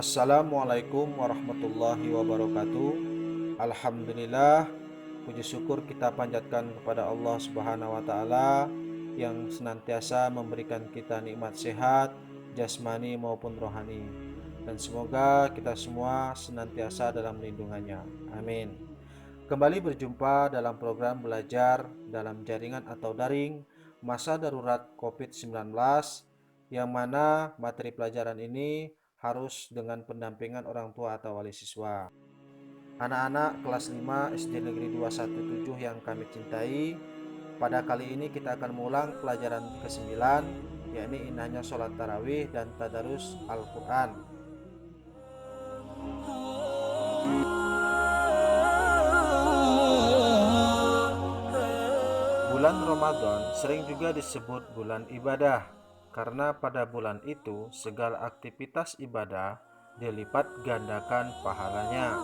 Assalamualaikum warahmatullahi wabarakatuh. Alhamdulillah, puji syukur kita panjatkan kepada Allah Subhanahu wa taala yang senantiasa memberikan kita nikmat sehat jasmani maupun rohani. Dan semoga kita semua senantiasa dalam lindungannya. Amin. Kembali berjumpa dalam program belajar dalam jaringan atau daring masa darurat COVID-19, yang mana materi pelajaran ini harus dengan pendampingan orang tua atau wali siswa. Anak-anak kelas 5 SD Negeri 217 yang kami cintai, pada kali ini kita akan mengulang pelajaran ke-9, yakni indahnya sholat tarawih dan tadarus Al-Quran. Bulan Ramadan sering juga disebut bulan ibadah, karena pada bulan itu segala aktivitas ibadah dilipat gandakan pahalanya.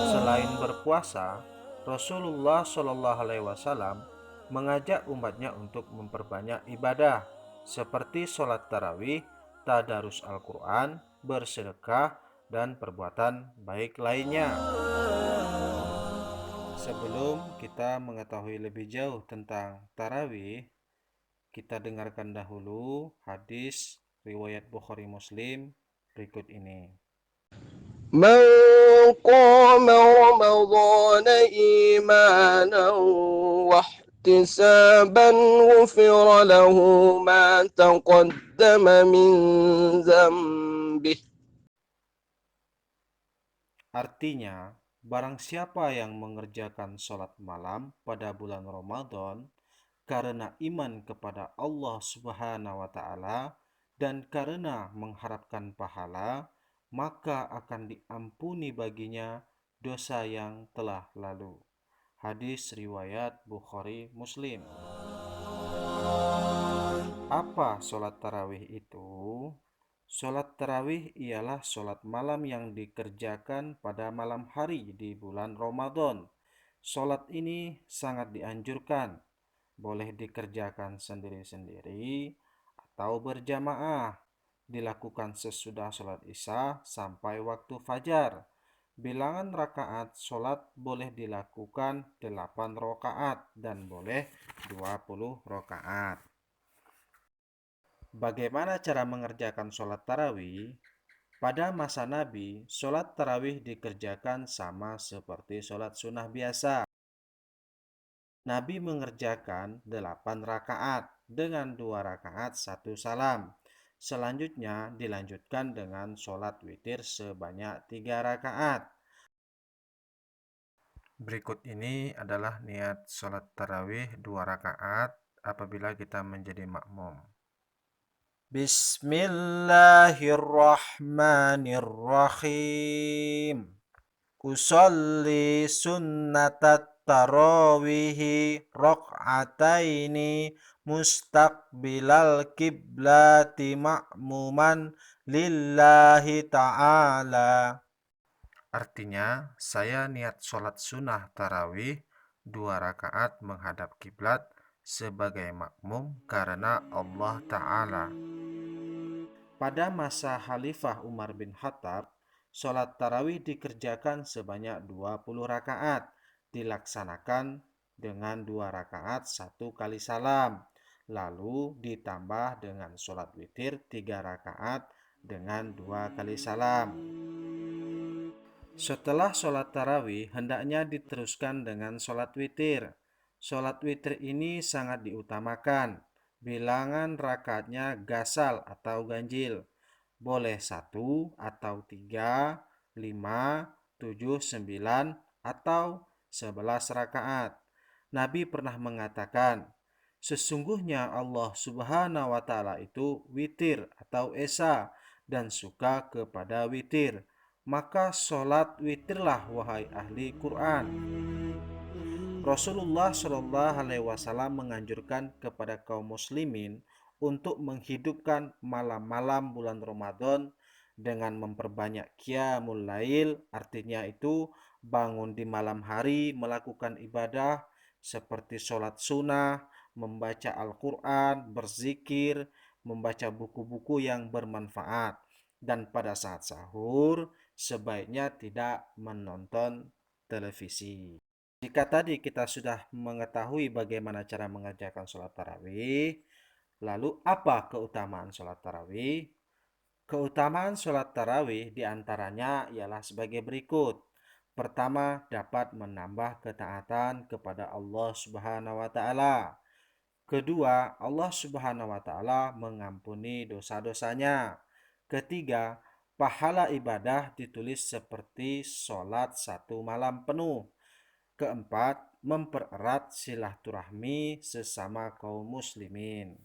Selain berpuasa, Rasulullah Shallallahu Alaihi Wasallam mengajak umatnya untuk memperbanyak ibadah seperti sholat tarawih, tadarus Al-Quran, bersedekah, dan perbuatan baik lainnya. Sebelum kita mengetahui lebih jauh tentang tarawih, kita dengarkan dahulu hadis riwayat Bukhari Muslim berikut ini. من قام رمضان إيمانا واحتسابا غفر له ما تقدم من ذنبه. Artinya, barang siapa yang mengerjakan sholat malam pada bulan Ramadan karena iman kepada Allah Subhanahu wa taala dan karena mengharapkan pahala, maka akan diampuni baginya dosa yang telah lalu. Hadis riwayat Bukhari Muslim. Apa sholat tarawih itu? Sholat tarawih ialah sholat malam yang dikerjakan pada malam hari di bulan Ramadan. Sholat ini sangat dianjurkan, boleh dikerjakan sendiri-sendiri atau berjamaah, dilakukan sesudah sholat isya sampai waktu fajar. Bilangan rakaat sholat boleh dilakukan 8 rakaat dan boleh 20 rakaat. Bagaimana cara mengerjakan sholat tarawih? Pada masa Nabi, sholat tarawih dikerjakan sama seperti sholat sunnah biasa. Nabi mengerjakan 8 rakaat dengan 2 rakaat 1 salam. Selanjutnya dilanjutkan dengan sholat witir sebanyak 3 rakaat. Berikut ini adalah niat sholat tarawih 2 rakaat apabila kita menjadi makmum. Bismillahirrahmanirrahim. Usolli sunnatat tarawihi rok'ataini mustaqbilal kiblati ma'muman lillahi ta'ala. Artinya, saya niat sholat sunnah tarawih 2 rakaat menghadap kiblat sebagai makmum karena Allah Ta'ala. Pada masa Khalifah Umar bin Khattab, sholat tarawih dikerjakan sebanyak 20 rakaat, dilaksanakan dengan 2 rakaat 1 kali salam, lalu ditambah dengan sholat witir 3 rakaat dengan 2 kali salam. Setelah sholat tarawih, hendaknya diteruskan dengan sholat witir. Sholat witir ini sangat diutamakan. Bilangan rakaatnya gasal atau ganjil. Boleh 1 atau 3, 5, 7, 9, atau 11 rakaat. Nabi pernah mengatakan, sesungguhnya Allah Subhanahu wa taala itu witir atau esa dan suka kepada witir. Maka sholat witirlah wahai ahli Quran. Rasulullah Shallallahu Alaihi Wasallam menganjurkan kepada kaum muslimin untuk menghidupkan malam-malam bulan Ramadan dengan memperbanyak qiyamul lail, artinya itu bangun di malam hari melakukan ibadah seperti sholat sunnah, membaca Al-Quran, berzikir, membaca buku-buku yang bermanfaat. Dan pada saat sahur, sebaiknya tidak menonton televisi. Jika tadi kita sudah mengetahui bagaimana cara mengerjakan sholat tarawih, lalu apa keutamaan sholat tarawih? Keutamaan sholat tarawih diantaranya ialah sebagai berikut. Pertama, dapat menambah ketaatan kepada Allah Subhanahu wa Ta'ala. Kedua, Allah Subhanahu wa Ta'ala mengampuni dosa-dosanya. Ketiga, pahala ibadah ditulis seperti sholat 1 malam penuh. Keempat, mempererat silaturahmi sesama kaum muslimin.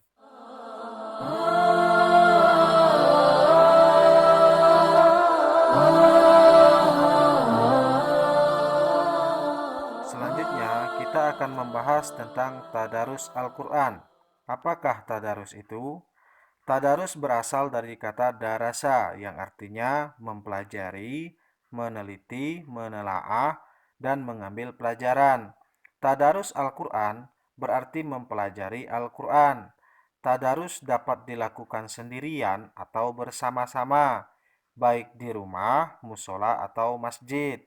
Selanjutnya, kita akan membahas tentang tadarus Al-Quran. Apakah tadarus itu? Tadarus berasal dari kata darasa yang artinya mempelajari, meneliti, menelaah, dan mengambil pelajaran. Tadarus Al-Quran berarti mempelajari Al-Quran. Tadarus dapat dilakukan sendirian atau bersama-sama, baik di rumah, musola, atau masjid.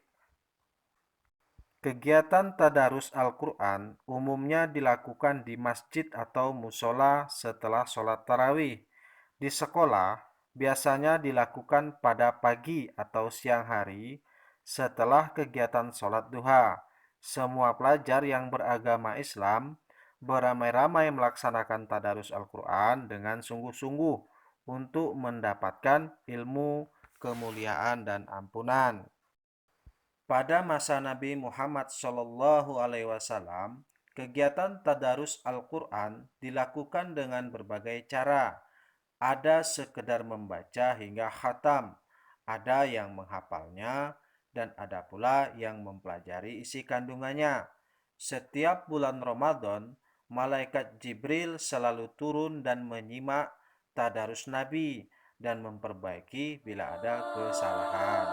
Kegiatan tadarus Al-Quran umumnya dilakukan di masjid atau musola setelah sholat tarawih. Di sekolah biasanya dilakukan pada pagi atau siang hari setelah kegiatan sholat duha. Semua pelajar yang beragama Islam beramai-ramai melaksanakan tadarus Al-Quran dengan sungguh-sungguh untuk mendapatkan ilmu, kemuliaan, dan ampunan. Pada masa Nabi Muhammad SAW, kegiatan tadarus Al-Quran dilakukan dengan berbagai cara. Ada sekedar membaca hingga khatam, ada yang menghafalnya, dan ada pula yang mempelajari isi kandungannya. Setiap bulan Ramadan, malaikat Jibril selalu turun dan menyimak tadarus Nabi dan memperbaiki bila ada kesalahan.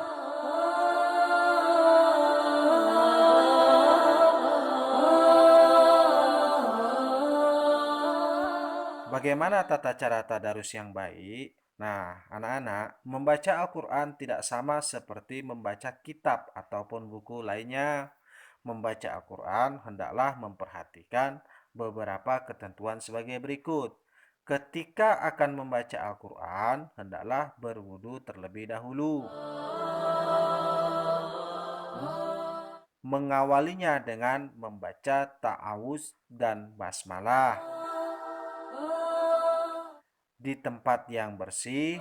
Bagaimana tata cara tadarus yang baik? Nah, anak-anak, membaca Al-Quran tidak sama seperti membaca kitab ataupun buku lainnya. Membaca Al-Quran hendaklah memperhatikan beberapa ketentuan sebagai berikut. Ketika akan membaca Al-Quran, hendaklah berwudu terlebih dahulu. Mengawalinya dengan membaca ta'awuz dan basmalah. Di tempat yang bersih,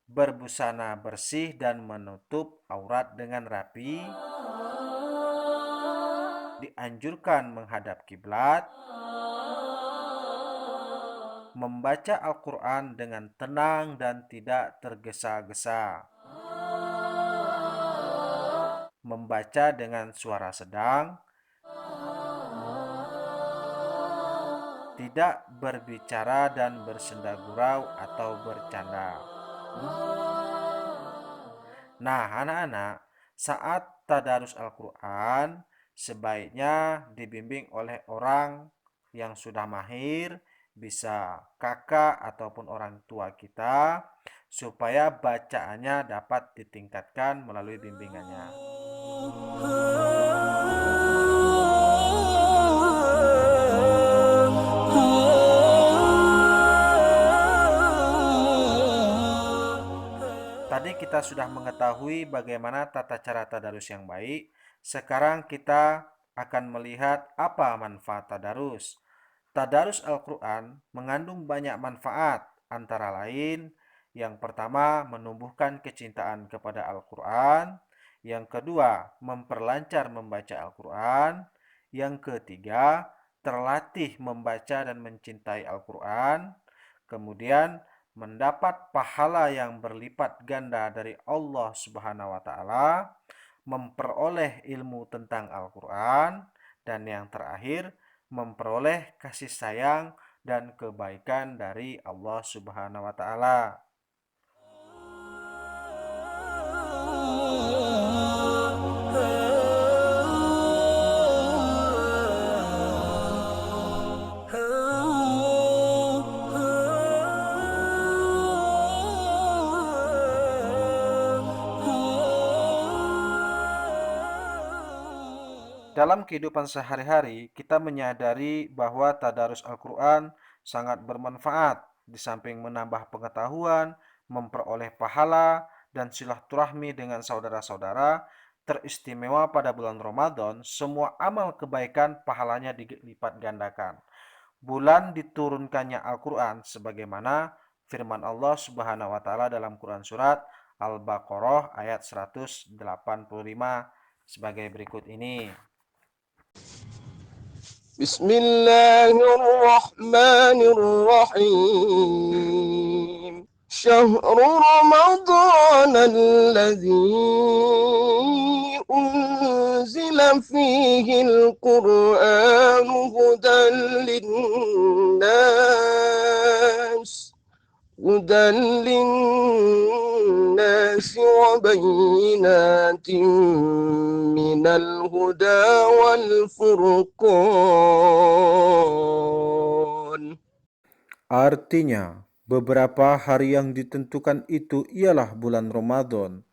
berbusana bersih dan menutup aurat dengan rapi. Dianjurkan menghadap kiblat. Membaca Al-Quran dengan tenang dan tidak tergesa-gesa. Membaca dengan suara sedang. Tidak berbicara dan bersenda gurau atau bercanda. Nah, anak-anak, saat tadarus Al-Quran, sebaiknya dibimbing oleh orang yang sudah mahir, bisa kakak ataupun orang tua kita, supaya bacaannya dapat ditingkatkan melalui bimbingannya. Tadi kita sudah mengetahui bagaimana tata cara tadarus yang baik. Sekarang kita akan melihat apa manfaat tadarus. Tadarus Al-Quran mengandung banyak manfaat, antara lain yang pertama menumbuhkan kecintaan kepada Al-Quran, yang kedua memperlancar membaca Al-Quran, yang ketiga terlatih membaca dan mencintai Al-Quran, kemudian mendapat pahala yang berlipat ganda dari Allah Subhanahu wa Ta'ala, memperoleh ilmu tentang Al-Quran, dan yang terakhir memperoleh kasih sayang dan kebaikan dari Allah Subhanahu wa Ta'ala. Dalam kehidupan sehari-hari, kita menyadari bahwa tadarus Al-Quran sangat bermanfaat, di samping menambah pengetahuan, memperoleh pahala, dan silaturahmi dengan saudara-saudara. Teristimewa pada bulan Ramadan, semua amal kebaikan pahalanya dilipat gandakan. Bulan diturunkannya Al-Quran sebagaimana firman Allah Subhanahu wa Ta'ala dalam Quran Surat Al-Baqarah ayat 185 sebagai berikut ini. Bismillahirrahmanirrahim. شهر رمضان الذي أنزل فيه القرآن هدى للناس وبينات من الهدى والفرقان. Artinya, beberapa hari yang ditentukan itu ialah bulan Ramadan,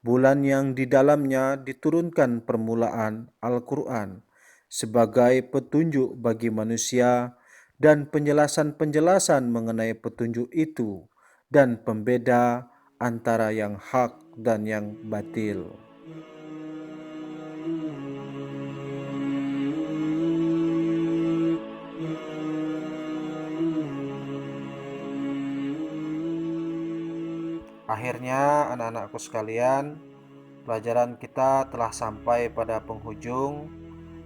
bulan yang di dalamnya diturunkan permulaan Al-Quran sebagai petunjuk bagi manusia dan penjelasan-penjelasan mengenai petunjuk itu dan pembeda antara yang hak dan yang batil. Akhirnya anak-anakku sekalian, pelajaran kita telah sampai pada penghujung,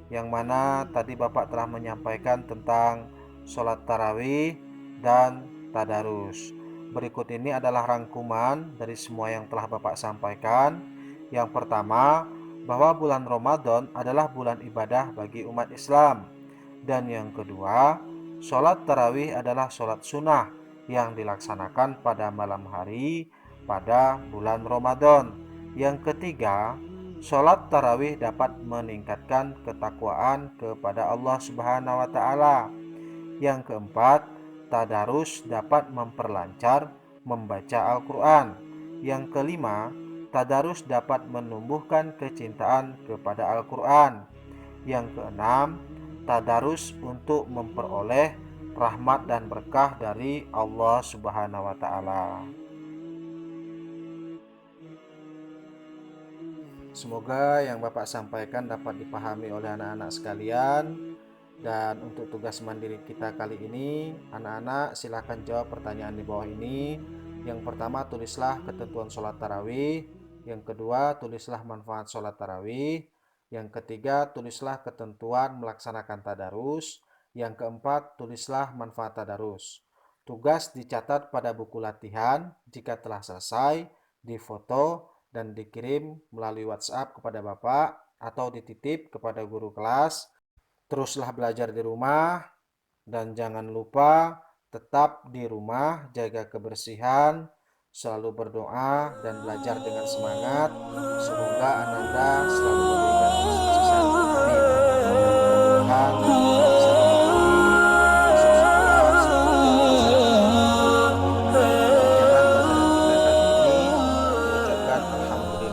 yang mana tadi Bapak telah menyampaikan tentang sholat tarawih dan tadarus. Berikut ini adalah rangkuman dari semua yang telah Bapak sampaikan. Yang pertama, bahwa bulan Ramadan adalah bulan ibadah bagi umat Islam. Dan yang kedua, sholat tarawih adalah sholat sunnah yang dilaksanakan pada malam hari pada bulan Ramadan. Yang ketiga, sholat tarawih dapat meningkatkan ketakwaan kepada Allah Subhanahu wa Ta'ala. Yang keempat, tadarus dapat memperlancar membaca Al-Quran. Yang kelima, tadarus dapat menumbuhkan kecintaan kepada Al-Quran. Yang keenam, tadarus untuk memperoleh rahmat dan berkah dari Allah Subhanahu wa Ta'ala. Semoga yang Bapak sampaikan dapat dipahami oleh anak-anak sekalian. Dan untuk tugas mandiri kita kali ini, anak-anak silakan jawab pertanyaan di bawah ini. Yang pertama, tulislah ketentuan sholat tarawih. Yang kedua, tulislah manfaat sholat tarawih. Yang ketiga, tulislah ketentuan melaksanakan tadarus. Yang keempat, tulislah manfaat tadarus. Tugas dicatat pada buku latihan. Jika telah selesai, difoto dan dikirim melalui WhatsApp kepada Bapak atau dititip kepada guru kelas. Teruslah belajar di rumah dan jangan lupa tetap di rumah, jaga kebersihan, selalu berdoa dan belajar dengan semangat. Semoga Ananda selalu diberikan kesuksesan. Amin. Mudah-mudahan kita bisa melalui besok sekolah sebelum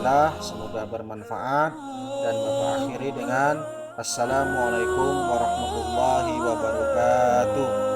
Alhamdulillah, semoga bermanfaat, dan Bapak akhiri dengan Assalamualaikum warahmatullahi wabarakatuh.